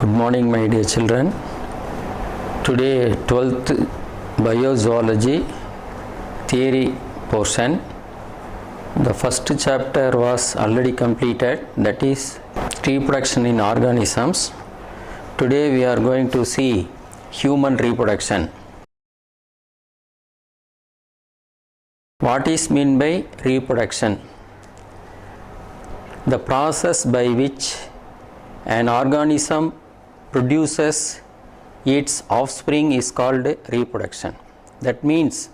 Good morning, my dear children. Today, 12th Biozoology theory portion. The first chapter was already completed, that is reproduction in organisms. Today we are going to see human reproduction. What is meant by reproduction? The process by which an organism produces its offspring is called reproduction. That means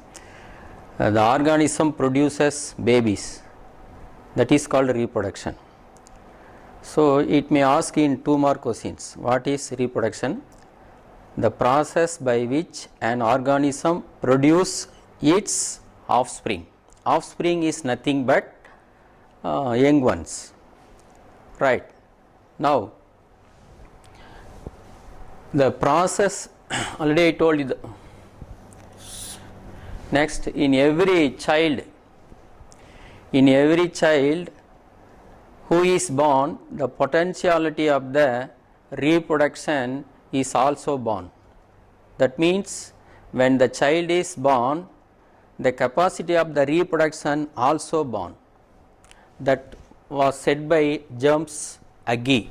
the organism produces babies. That is called reproduction. So it may ask in 2 more questions. What is reproduction? The process by which an organism produces its offspring. Offspring is nothing but young ones. Right. Now, the process already I told you. Next, in every child who is born, the potentiality of the reproduction is also born. That means when the child is born, the capacity of the reproduction also born. That was said by James Agee.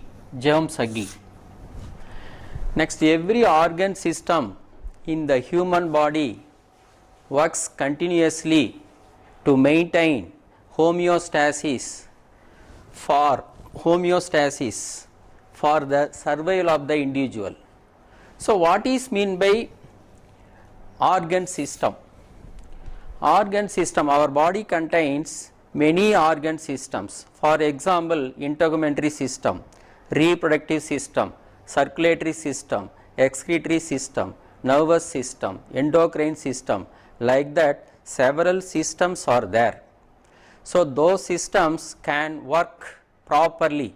Next, every organ system in the human body works continuously to maintain homeostasis for the survival of the individual. So what is meant by organ system? Organ system, our body contains many organ systems. For example, integumentary system, reproductive system, circulatory system, excretory system, nervous system, endocrine system, like that several systems are there. So those systems can work properly,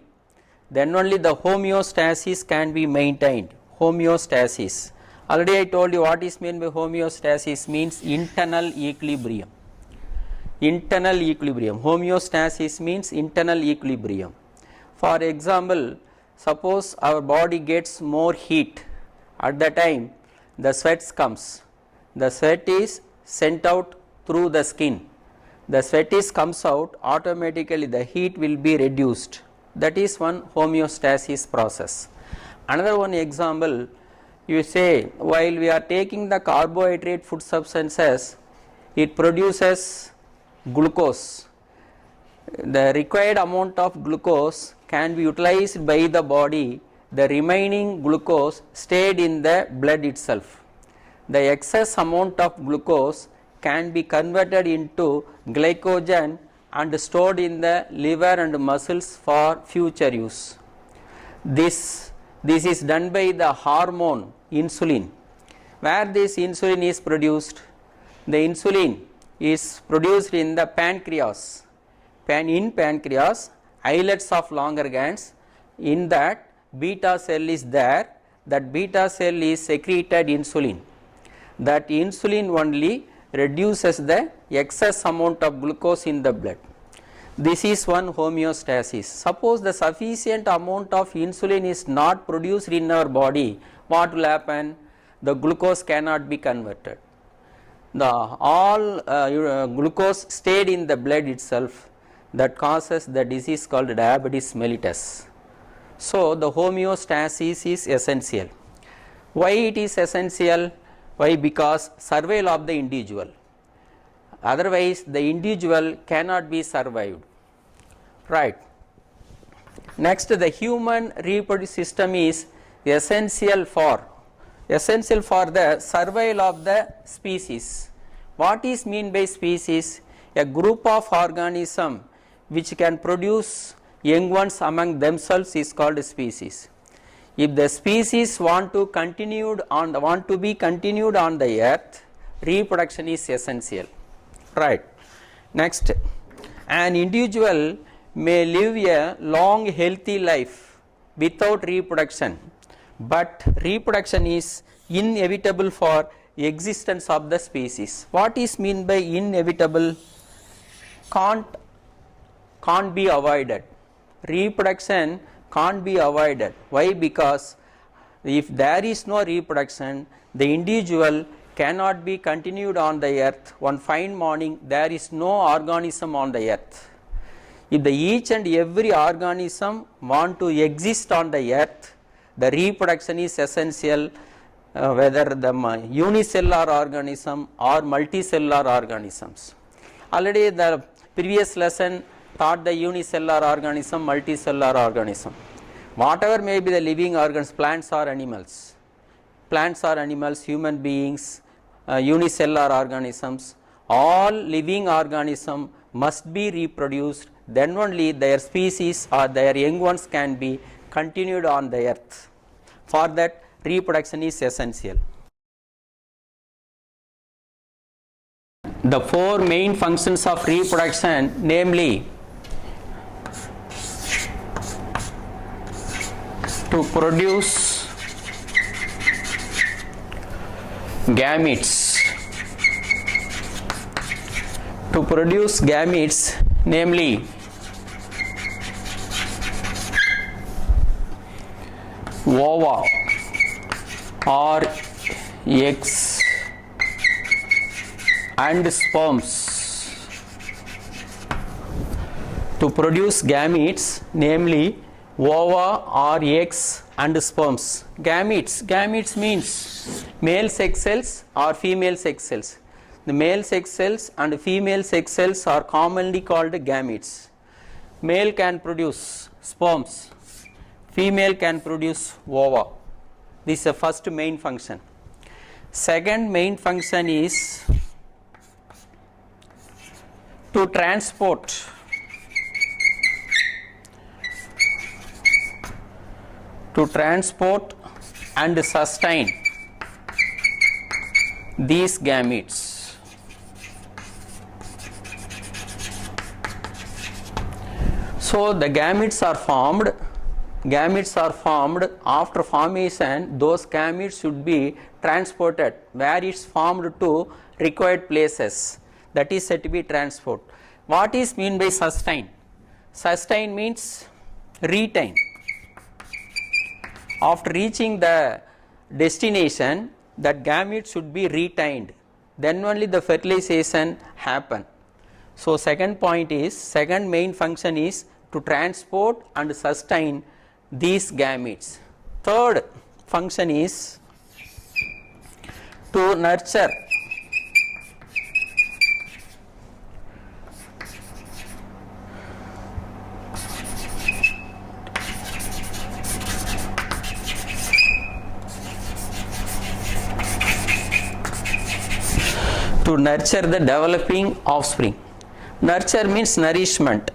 then only the homeostasis can be maintained. Homeostasis, already I told you what is meant by homeostasis. Means internal equilibrium. Homeostasis means internal equilibrium. For example, suppose our body gets more heat, at the time the sweat comes. The sweat is sent out through the skin. The sweat comes out, automatically the heat will be reduced. That is one homeostasis process. Another one example, you say while we are taking the carbohydrate food substances, it produces glucose. The required amount of glucose can be utilized by the body, the remaining glucose stayed in the blood itself. The excess amount of glucose can be converted into glycogen and stored in the liver and muscles for future use. This is done by the hormone insulin. Where this insulin is produced? The insulin is produced in the pancreas. In pancreas, islets of Langerhans, in that beta cell is there. That beta cell is secreted insulin. That insulin only reduces the excess amount of glucose in the blood. This is one homeostasis. Suppose the sufficient amount of insulin is not produced in our body, what will happen? The glucose cannot be converted. Glucose stayed in the blood itself. That causes the disease called diabetes mellitus. So the homeostasis is essential. Why it is essential? Why? Because survival of the individual. Otherwise the individual cannot be survived. Right. Next, the human reproductive system is essential for the survival of the species. What is meant by species? A group of organisms which can produce young ones among themselves is called species. If the species want to be continued on the earth, reproduction is essential. Right. Next, an individual may live a long healthy life without reproduction, but reproduction is inevitable for existence of the species. What is meant by inevitable? Can't be avoided. Reproduction can't be avoided. Why? Because If there is no reproduction, the individual cannot be continued on the earth. One fine morning, there is no organism on the earth. If the each and every organism want to exist on the earth, the reproduction is essential, whether the unicellular organism or multicellular organisms. Already the previous lesson taught the unicellular organism, multicellular organism. Whatever may be the living organs, plants or animals, human beings, unicellular organisms, all living organisms must be reproduced, then only their species or their young ones can be continued on the earth. For that, reproduction is essential. The four main functions of reproduction, namely to produce gametes, namely ova or eggs and sperms. To produce gametes, namely ova or eggs and sperms. Gametes means male sex cells or female sex cells. The male sex cells and female sex cells are commonly called gametes. Male can produce sperms, female can produce ova. This is the first main function. Second main function is to transport and sustain these gametes. So the gametes are formed. After formation, those gametes should be transported where it's formed to required places. That is said to be transport. What is mean by sustain? Sustain means retain. After reaching the destination, that gamete should be retained. Then only the fertilization happen. So second main function is to transport and sustain these gametes. Third function is to nurture the developing offspring. Nurture means nourishment.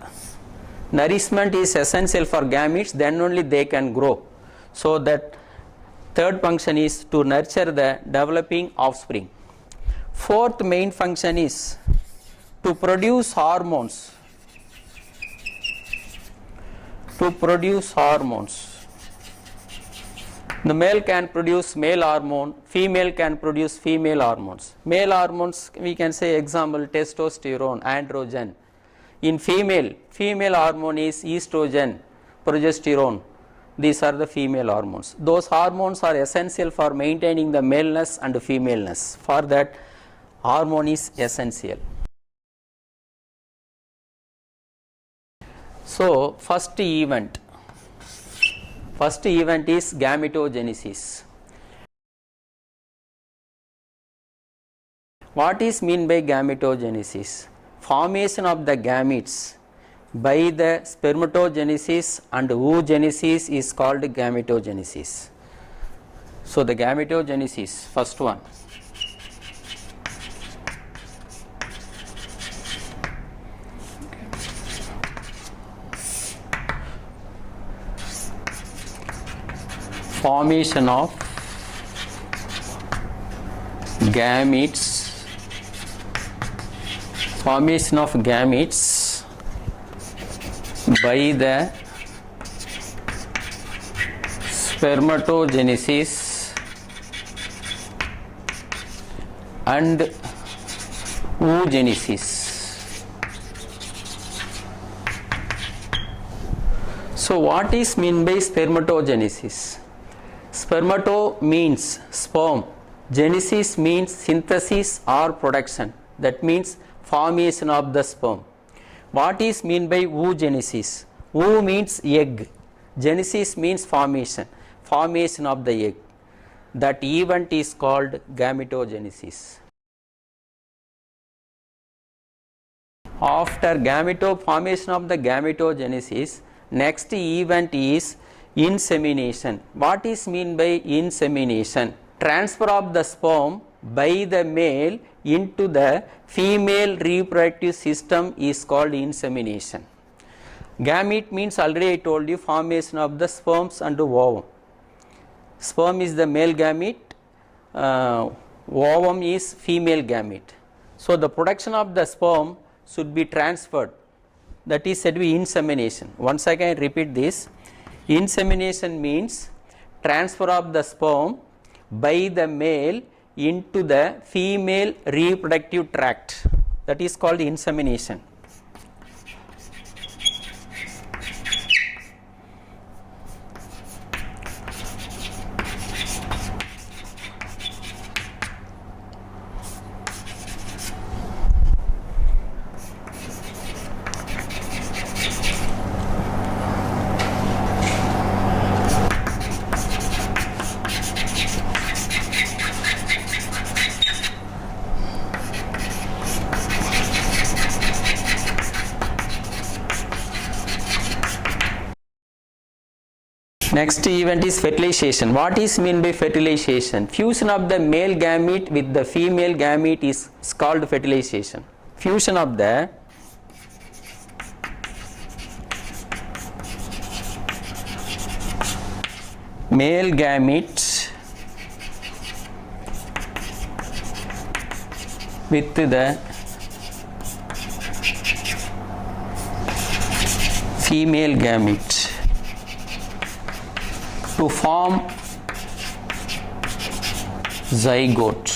Nourishment is essential for gametes, then only they can grow. So that third function is to nurture the developing offspring. Fourth main function is to produce hormones. The male can produce male hormone, female can produce female hormones. Male hormones, we can say example testosterone, androgen. In female hormone is estrogen, progesterone. These are the female hormones. Those hormones are essential for maintaining the maleness and femaleness. For that, hormone is essential. So first event is gametogenesis. What is mean by gametogenesis? Formation of the gametes by the spermatogenesis and oogenesis is called gametogenesis. So the gametogenesis, first one. Formation of gametes by the spermatogenesis and oogenesis. So what is mean by spermatogenesis? Spermato means sperm. Genesis means synthesis or production. That means formation of the sperm. What is mean by oogenesis? Oo means egg. Genesis means formation. Formation of the egg. That event is called gametogenesis. After formation of the gametogenesis, next event is insemination. What is mean by insemination? Transfer of the sperm by the male into the female reproductive system is called insemination. Gamete means already I told you formation of the sperms and ovum. Sperm is the male gamete, ovum is female gamete. So the production of the sperm should be transferred, that is said to be insemination. Once again repeat this, insemination means transfer of the sperm by the male into the female reproductive tract, that is called insemination. Next event is fertilization. What is mean by fertilization? Fusion of the male gamete with the female gamete is called fertilization. Fusion of the male gamete with the female gamete to form zygote.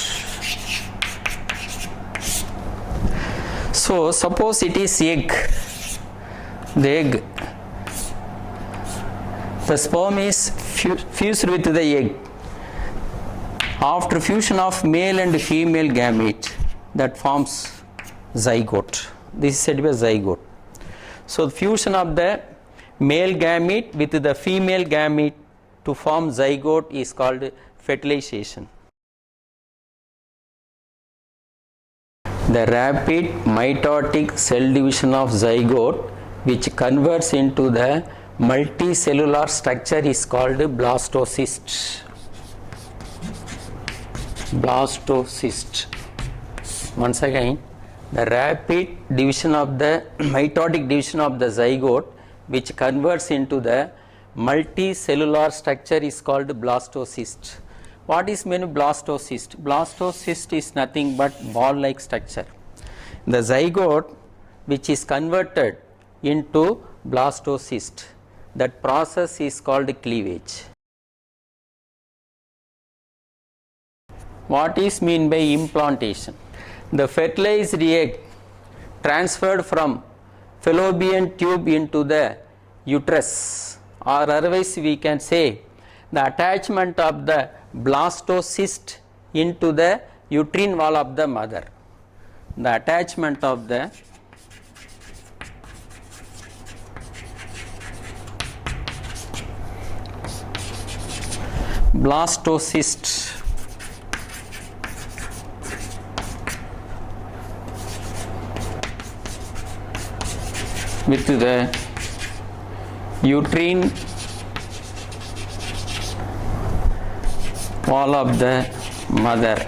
So suppose it is egg, the egg, the sperm is fused with the egg. After fusion of male and female gamete, that forms zygote. This is said to be a zygote. So fusion of the male gamete with the female gamete to form zygote is called fertilization. The rapid mitotic cell division of zygote, which converts into the multicellular structure, is called blastocyst. Blastocyst. Once again, the rapid division of the mitotic division of the zygote, which converts into the multicellular structure, is called blastocyst. What is meant blastocyst? Blastocyst is nothing but ball like structure. The zygote which is converted into blastocyst, that process is called cleavage. What is mean by implantation? The fertilized egg transferred from fallopian tube into the uterus, or otherwise we can say the attachment of the blastocyst into the uterine wall of the mother. The attachment of the blastocyst with the uterine wall of the mother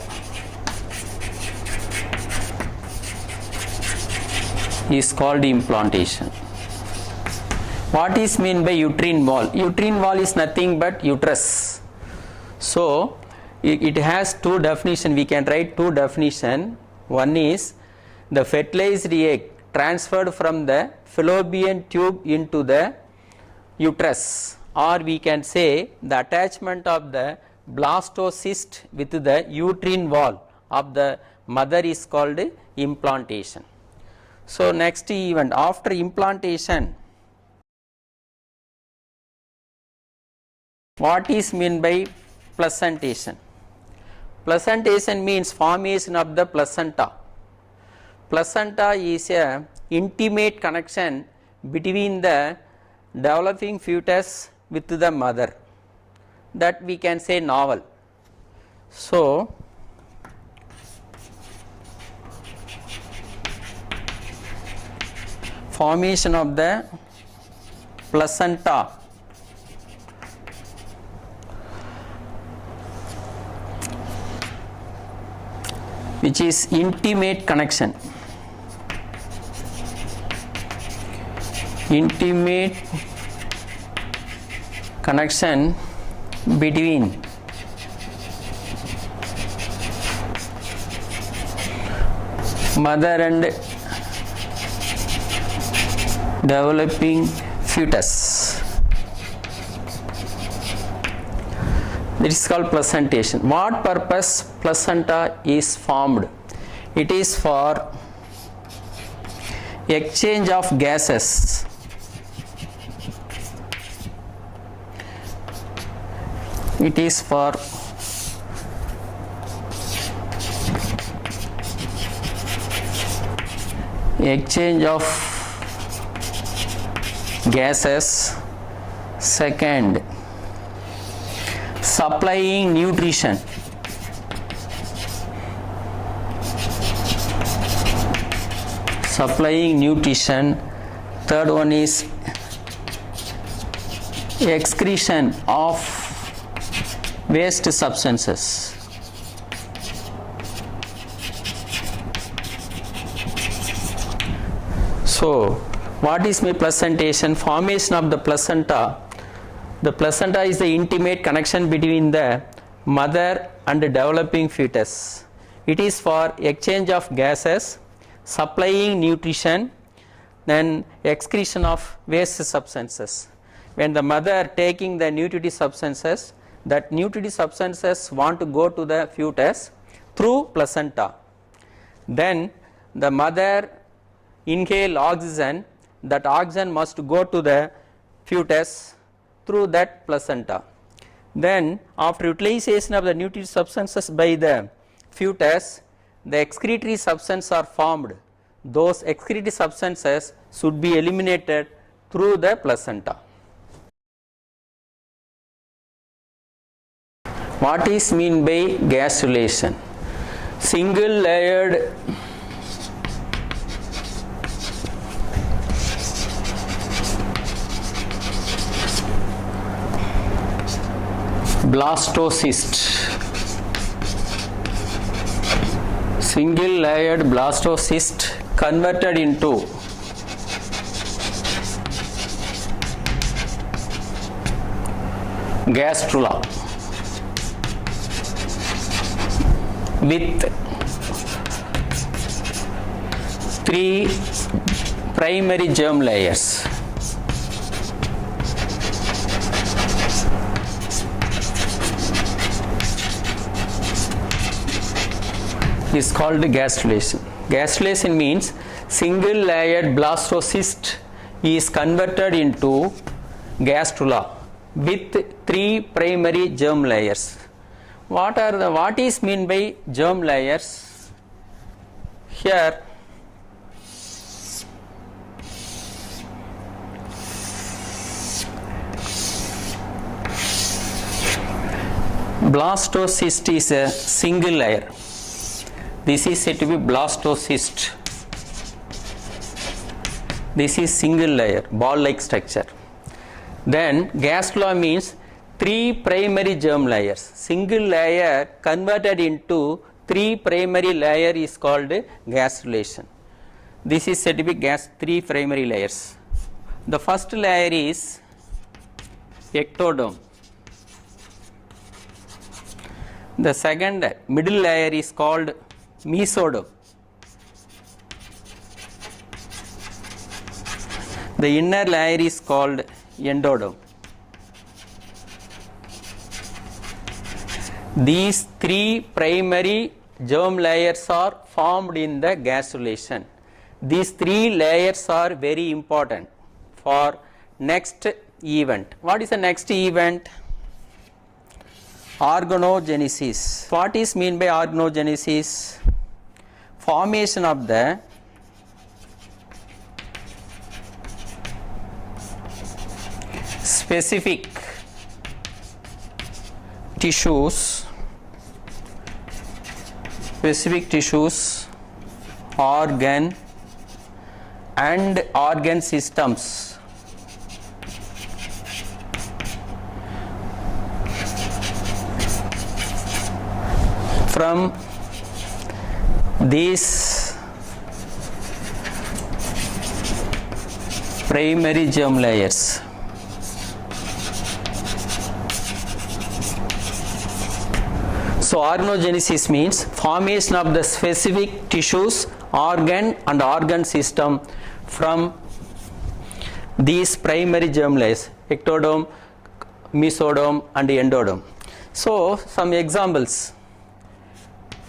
is called implantation. What is mean by uterine wall? Uterine wall is nothing but uterus. So it has two definition. We can write two definition. One is the fertilized egg transferred from the fallopian tube into the uterus, or we can say the attachment of the blastocyst with the uterine wall of the mother is called implantation. So next event after implantation, What is meant by placentation? Placentation means formation of the placenta. Placenta is a intimate connection between the developing fetus with the mother, that we can say novel. So, formation of the placenta which is intimate connection. Intimate connection between mother and developing fetus. This is called placentation. What purpose placenta is formed? It is for exchange of gases. It is for exchange of gases. Second, supplying nutrition. Supplying nutrition. Third one is excretion of waste substances. So, what is my placentation? Formation of the placenta. The placenta is the intimate connection between the mother and the developing fetus. It is for exchange of gases, supplying nutrition, then excretion of waste substances. When the mother taking the nutritive substances, that nutritive substances want to go to the fetus through placenta. Then the mother inhale oxygen, that oxygen must go to the fetus through that placenta. Then after utilization of the nutritive substances by the fetus, the excretory substances are formed. Those excretory substances should be eliminated through the placenta. What is mean by gastrulation? Single layered blastocyst. Single layered blastocyst converted into gastrula with 3 primary germ layers. Is called gastrulation. Gastrulation means single layered blastocyst is converted into gastrula with 3 primary germ layers. What is mean by germ layers? Here blastocyst is a single layer. This is said to be blastocyst. This is single layer, ball like structure. Then gastrula means 3 primary germ layers. Single layer converted into 3 primary layer is called gastrulation. This is said to be 3 primary layers. The first layer is ectoderm. The second middle layer is called mesoderm. The inner layer is called endoderm. These 3 primary germ layers are formed in the gastrulation. These 3 layers are very important for next event. What is the next event? Organogenesis. What is mean by organogenesis? Formation of the specific tissues, organ and organ systems from these primary germ layers. So organogenesis means formation of the specific tissues, organ and organ system from these primary germ layers, ectoderm, mesoderm and endoderm. So some examples.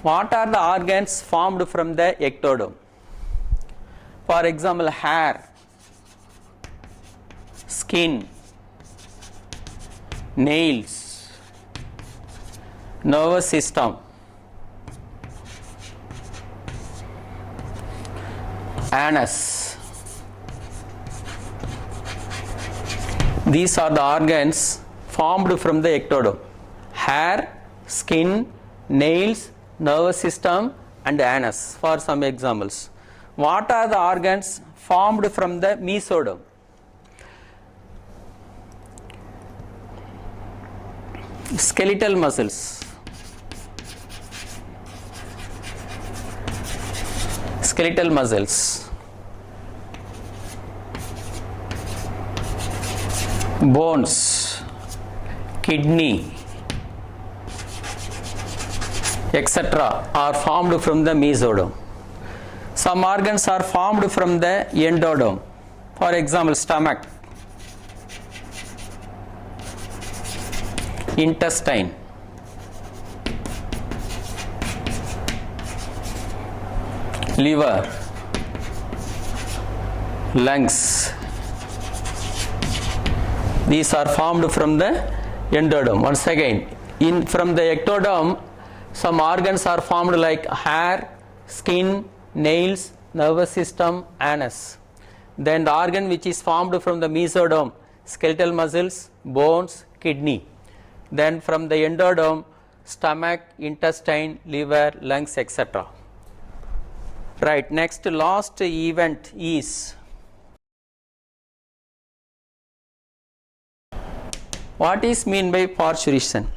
What are the organs formed from the ectoderm? For example, hair, skin, nails, nervous system, anus. These are the organs formed from the ectoderm: hair, skin, nails, nervous system and anus, for some examples. What are the organs formed from the mesoderm? Skeletal muscles, bones, kidney, etc. are formed from the mesoderm. Some organs are formed from the endoderm. For example, stomach, intestine, liver, lungs. These are formed from the endoderm. Once again, from the ectoderm, some organs are formed like hair, skin, nails, nervous system, anus. Then the organ which is formed from the mesoderm, skeletal muscles, bones, kidney. Then from the endoderm, stomach, intestine, liver, lungs, etc. Right, next last event is, what is mean by parturition?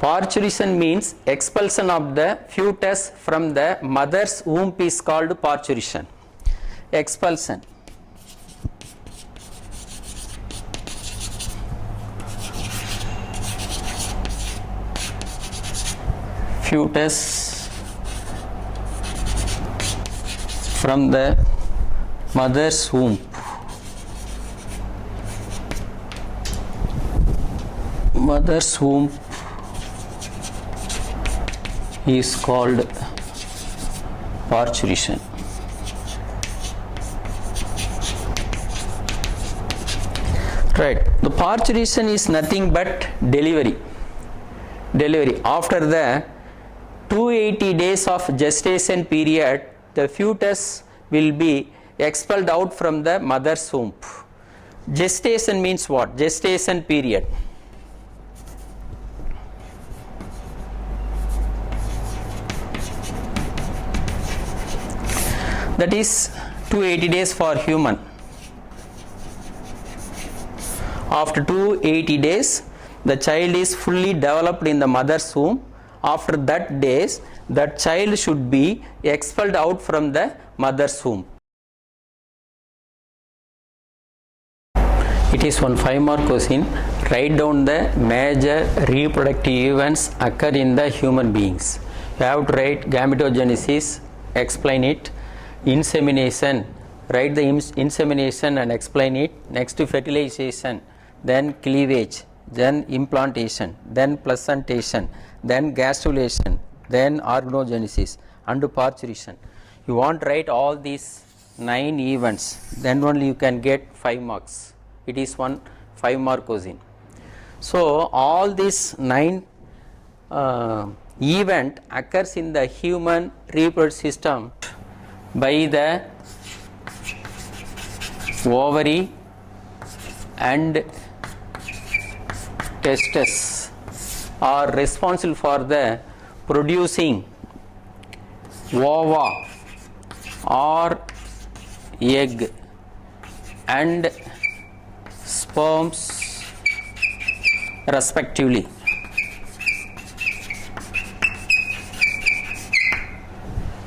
Parturition means expulsion of the fetus from the mother's womb is called parturition. Expulsion. Fetus from the mother's womb. Mother's womb is called parturition. Right. The parturition is nothing but delivery. After the 280 days of gestation period, the fetus will be expelled out from the mother's womb. Gestation means what? Gestation period. That is 280 days for human. After 280 days, the child is fully developed in the mother's womb. After that days, that child should be expelled out from the mother's womb. It is one 5-mark question. Write down the major reproductive events occur in the human beings. You have to write gametogenesis, explain it. Insemination, write the insemination and explain it. Next, fertilization, then cleavage, then implantation, then placentation, then gastrulation, then organogenesis and parturition. You want to write all these 9 events, then only you can get 5 marks. It is one 5-mark question. So all these 9 event occurs in the human reproductive system by the ovary and testes are responsible for the producing ova or egg and sperms respectively.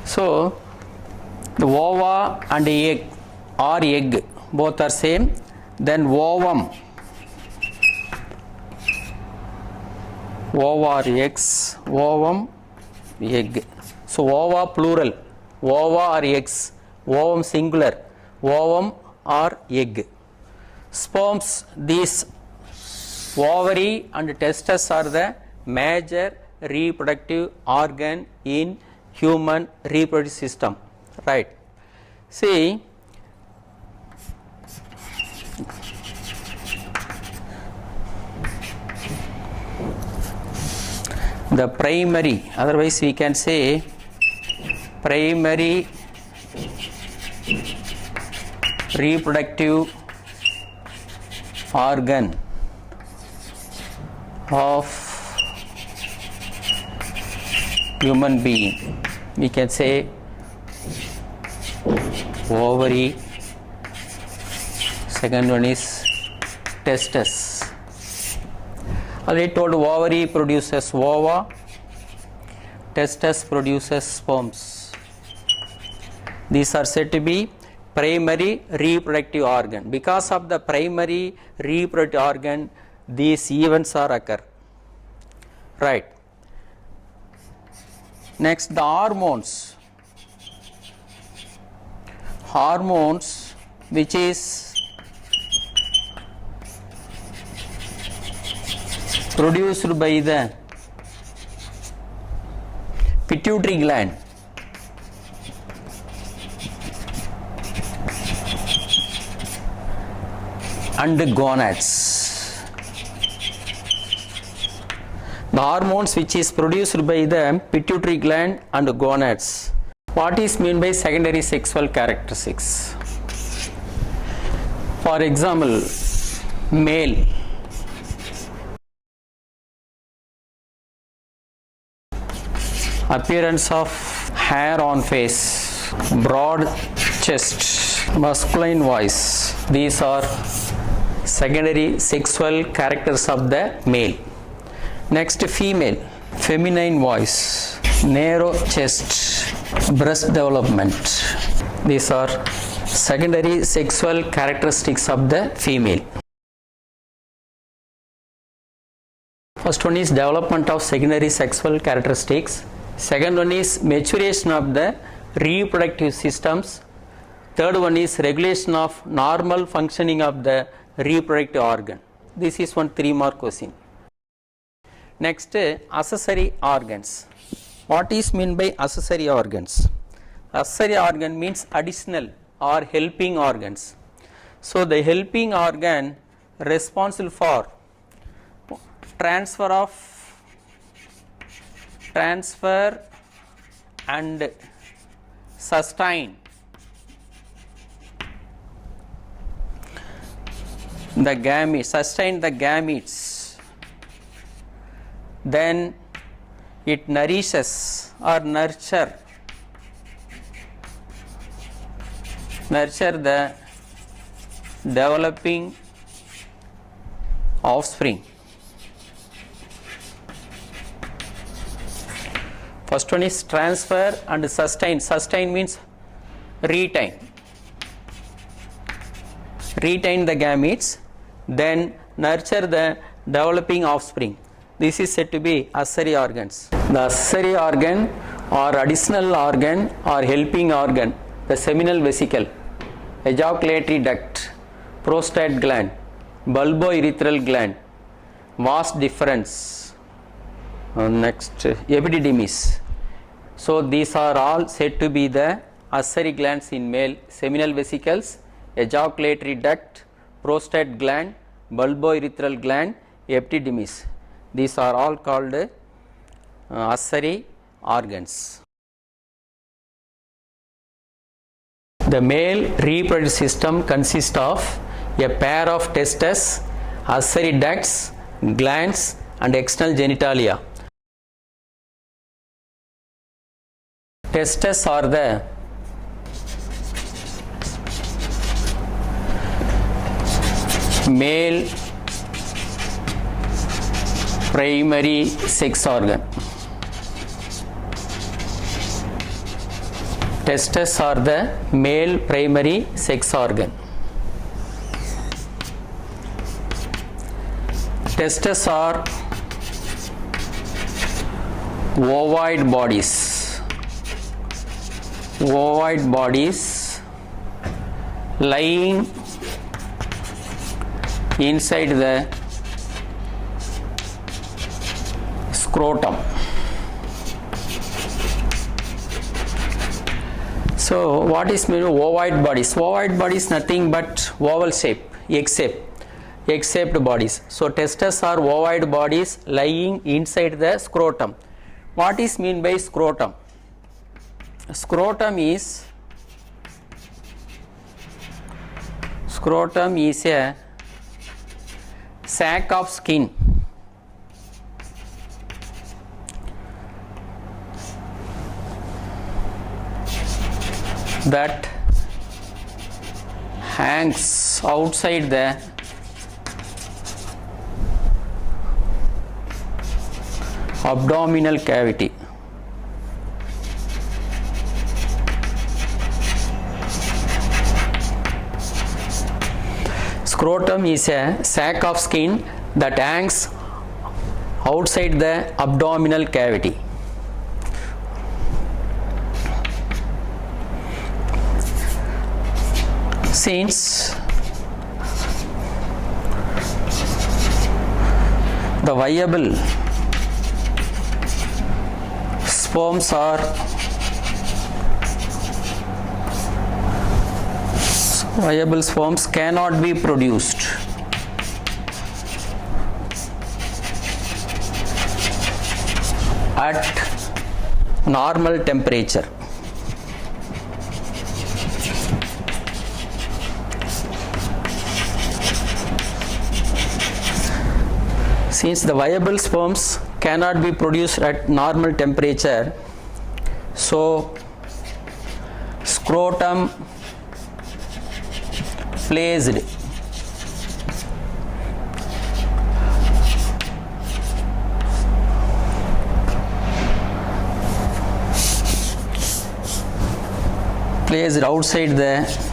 So the ova and egg or egg both are same, then ovum, ova or eggs, ovum, egg. So ova plural, ova or eggs, ovum singular, ovum or egg. Sperms, these ovary and testes are the major reproductive organ in human reproductive system, right? See, the primary, otherwise we can say primary reproductive organ of human being, we can say ovary, second one is testes. Already told, ovary produces ova, testes produces sperms. These are said to be primary reproductive organ. Because of the primary reproductive organ, these events are occur, right? Next, the hormones. Hormones which is produced by the pituitary gland and gonads. The hormones which is produced by the pituitary gland and gonads. What is meant by secondary sexual characteristics? For example, male, appearance of hair on face, broad chest, masculine voice. These are secondary sexual characters of the male. Next, female, feminine voice, narrow chest, breast development. These are secondary sexual characteristics of the female. First one is development of secondary sexual characteristics. Second one is maturation of the reproductive systems. Third one is regulation of normal functioning of the reproductive organ. This is one 3-mark question. Next, accessory organs. What is meant by accessory organs? Accessory organ means additional or helping organs. So the helping organ responsible for transfer and sustain the gametes, sustain the gametes. Then it nourishes or nurture the developing offspring. First one is transfer and sustain. Sustain means retain the gametes, then nurture the developing offspring. This is said to be accessory organs. The accessory organ or additional organ or helping organ, the seminal vesicle, ejaculatory duct, prostate gland, bulbourethral gland, vas deferens, next epididymis. So these are all said to be the accessory glands in male: seminal vesicles, ejaculatory duct, prostate gland, bulbourethral gland, epididymis. These are all called accessory organs. The male reproductive system consists of a pair of testes, accessory ducts, glands and external genitalia. Testes are the male primary sex organ. Testes are the male primary sex organ. Testes are ovoid bodies. Ovoid bodies lying inside the scrotum. So what is mean ovoid bodies? Ovoid body is nothing but oval shape, egg-shaped bodies. So testes are ovoid bodies lying inside the scrotum. What is mean by scrotum? Scrotum is a sac of skin that hangs outside the abdominal cavity. Scrotum is a sac of skin that hangs outside the abdominal cavity. Since the viable sperms cannot be produced at normal temperature. Since the viable sperms cannot be produced at normal temperature, so scrotum placed outside the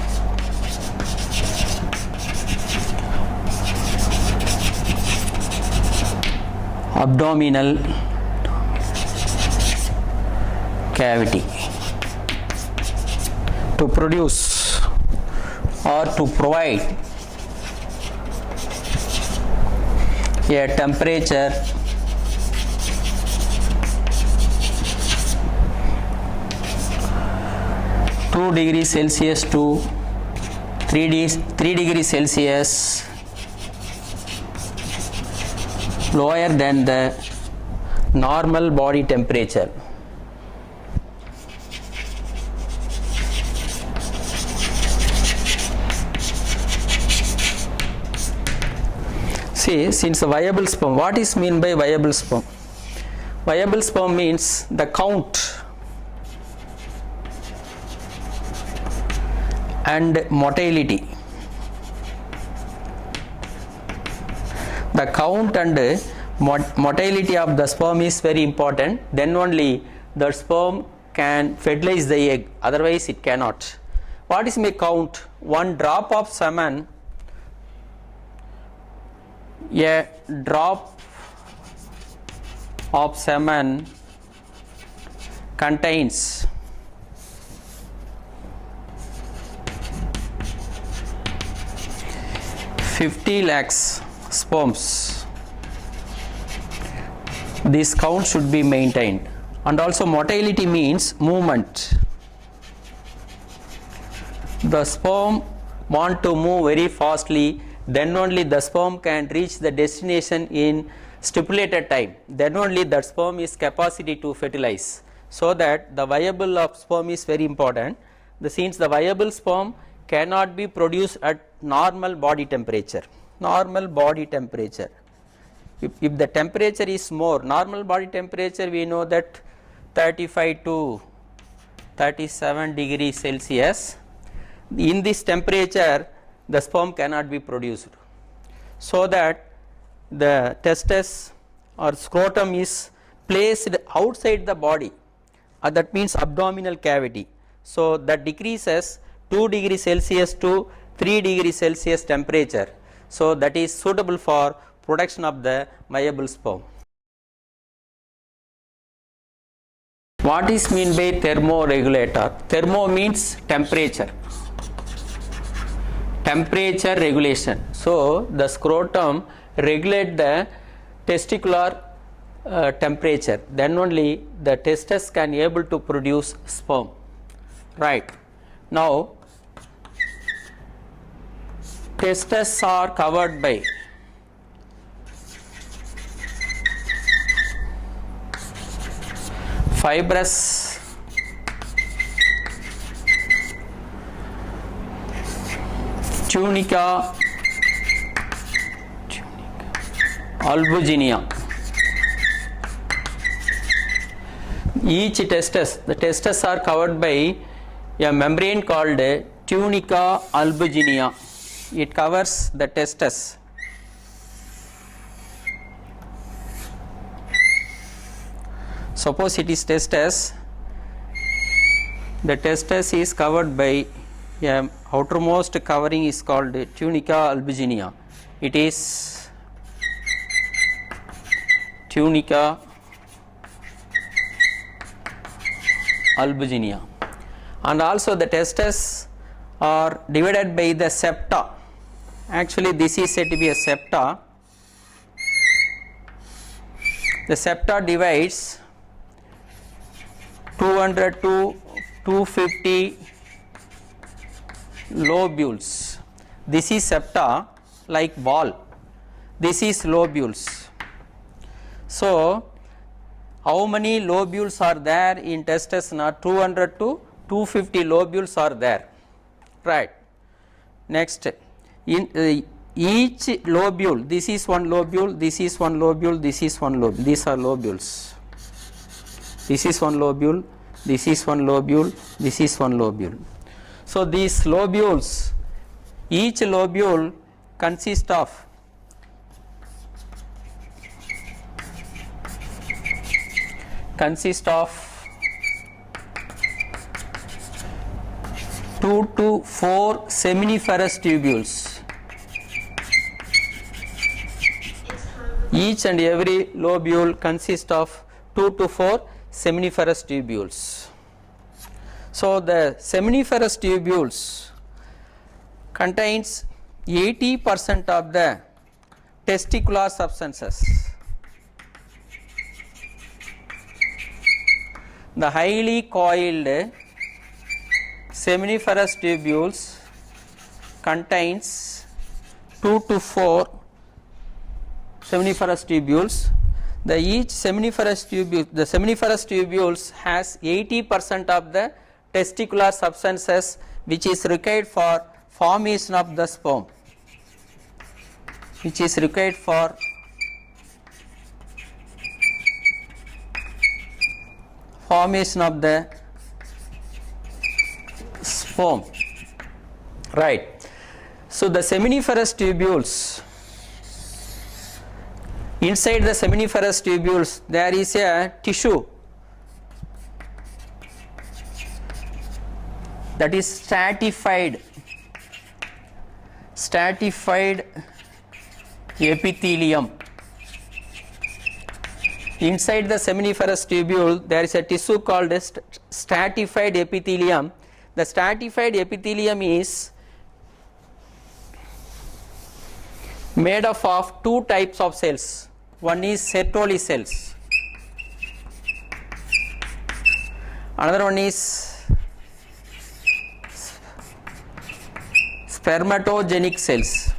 abdominal cavity to produce or to provide a temperature (2 degrees Celsius to 3 degrees Celsius) lower than the normal body temperature. See, since the viable sperm, what is mean by viable sperm? Viable sperm means the count and motility. The count and motility of the sperm is very important. Then only the sperm can fertilize the egg, otherwise it cannot. What is my count? One drop of semen, a drop of semen contains 50 lakhs sperms. This count should be maintained. And also motility means movement. The sperm want to move very fastly, then only the sperm can reach the destination in stipulated time, then only that sperm is capacity to fertilize. So that the viable of sperm is very important. Since the viable sperm cannot be produced at normal body temperature. Normal body temperature. If the temperature is more, normal body temperature we know that 35 to 37 degrees Celsius. In this temperature the sperm cannot be produced. So that the testis or scrotum is placed outside the body, that means abdominal cavity. So that decreases 2 degrees Celsius to 3 degrees Celsius temperature. So that is suitable for production of the viable sperm. What is mean by thermoregulator? Thermo means temperature. Temperature regulation. So the scrotum regulate the testicular temperature, then only the testis can able to produce sperm. Right. Now testes are covered by fibrous tunica albuginea. Each testis, the testes are covered by a membrane called tunica albuginea. It covers the testis. Suppose it is testis, the testis is covered by a outermost covering is called tunica albuginea. It is tunica albuginea, and also the testes are divided by the septa. Actually this is said to be a septa. The septa divides 200 to 250 lobules. This is septa, like ball. This is lobules. So how many lobules are there in testis? Not 200 to 250 lobules are there. Right. Next, in each lobule, this is one lobule, this is one lobule, this is one lobule. These are lobules. This is one lobule, this is one lobule, this is one lobule. So these lobules, each lobule consists of consist of 2 to 4 seminiferous tubules. Each and every lobule consists of 2 to 4 seminiferous tubules. So the seminiferous tubules contains 80% of the testicular substances. The highly coiled seminiferous tubules contains 2 to 4 seminiferous tubules. The each seminiferous tubule, the seminiferous tubules has 80% of the testicular substances which is required for formation of the sperm, which is required for formation of the sperm. Right. So the seminiferous tubules, inside the seminiferous tubules there is a tissue that is stratified epithelium. Inside the seminiferous tubule there is a tissue called stratified epithelium. The stratified epithelium is made up of two types of cells. One is Sertoli cells, another one is spermatogenic cells.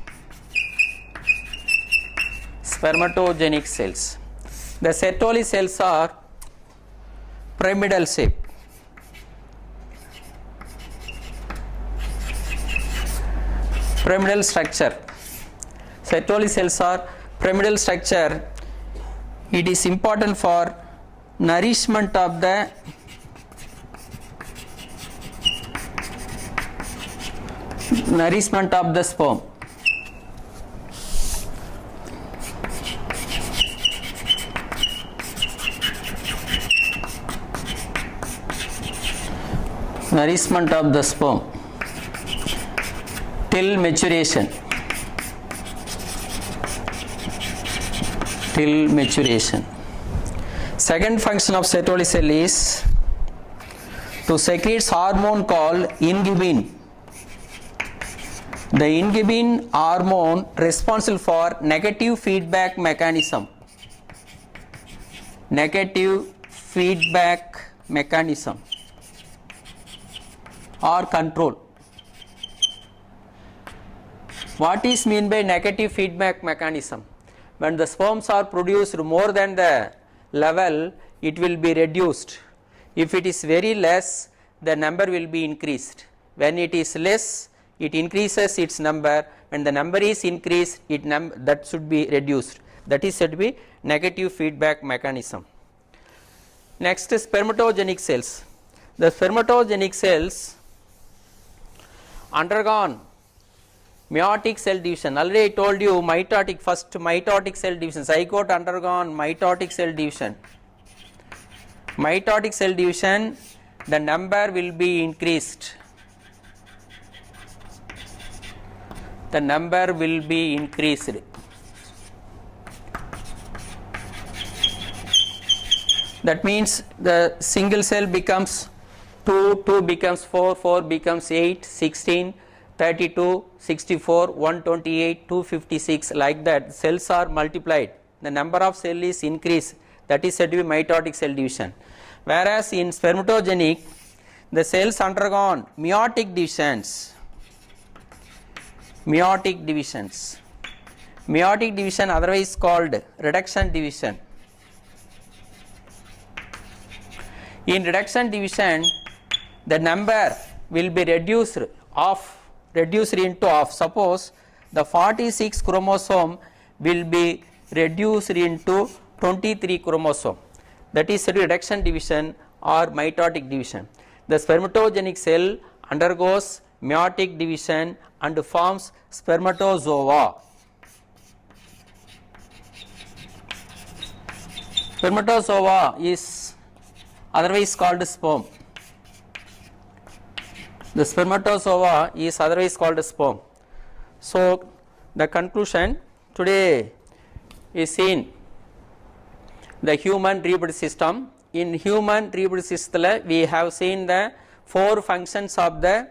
spermatogenic cells. The Sertoli cells are pyramidal shape. Pyramidal structure. Sertoli cells are pyramidal structure. It is important for nourishment of the sperm. Nourishment of the sperm till maturation. Second function of Sertoli cell is to secrete hormone called inhibin. The inhibin hormone responsible for negative feedback mechanism. Or control. What is mean by negative feedback mechanism? When the sperms are produced more than the level, it will be reduced. If it is very less, the number will be increased. When it is less, it increases its number. When the number is increased, that should be reduced. That is said to be negative feedback mechanism. Next is spermatogenic cells. The spermatogenic cells undergone meiotic cell division. Already I told you first mitotic cell division. Zygote undergone mitotic cell division. Mitotic cell division, the number will be increased. That means the single cell becomes 2, 2 becomes 4, 4 becomes 8, 16, 32, 64, 128, 256, like that. Cells are multiplied. The number of cells is increased. That is said to be mitotic cell division. Whereas in spermatogenic, the cells undergone meiotic divisions. Meiotic division, otherwise called reduction division. In reduction division, the number will be reduced into half. Suppose the 46 chromosome will be reduced into 23 chromosome. That is reduction division or mitotic division. The spermatogenic cell undergoes meiotic division and forms spermatozoa. Spermatozoa is otherwise called sperm. The spermatozoa is otherwise called sperm. So the conclusion today is seen the human reproductive system. In human reproductive system, we have seen the 4 functions of the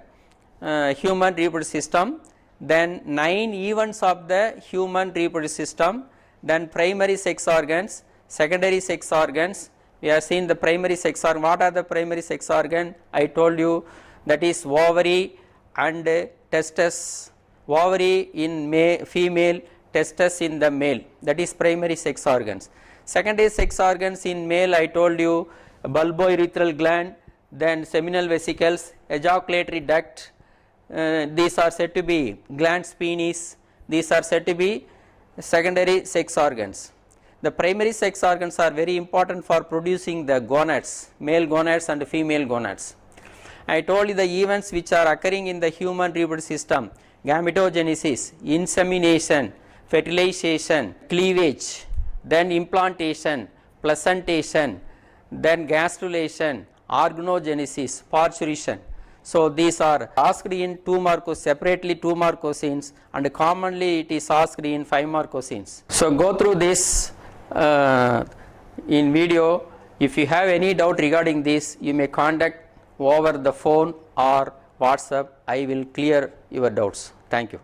human reproductive system, then 9 events of the human reproductive system, then primary sex organs, secondary sex organs. We have seen the primary sex organ. What are the primary sex organ? I told you that is ovary and testes. Ovary in female, testes in the male. That is primary sex organs. Secondary sex organs in male, I told you bulbourethral gland, then seminal vesicles, ejaculatory duct. These are said to be glans penis. These are said to be secondary sex organs. The primary sex organs are very important for producing the gonads, male gonads and female gonads. I told you the events which are occurring in the human reproductive system: gametogenesis, insemination, fertilization, cleavage, then implantation, placentation, then gastrulation, organogenesis, parturition. So these are asked in 2 mark separately 2 mark questions, and commonly it is asked in 5 mark questions. So go through this in video. If you have any doubt regarding this, you may contact over the phone or WhatsApp. I will clear your doubts. Thank you.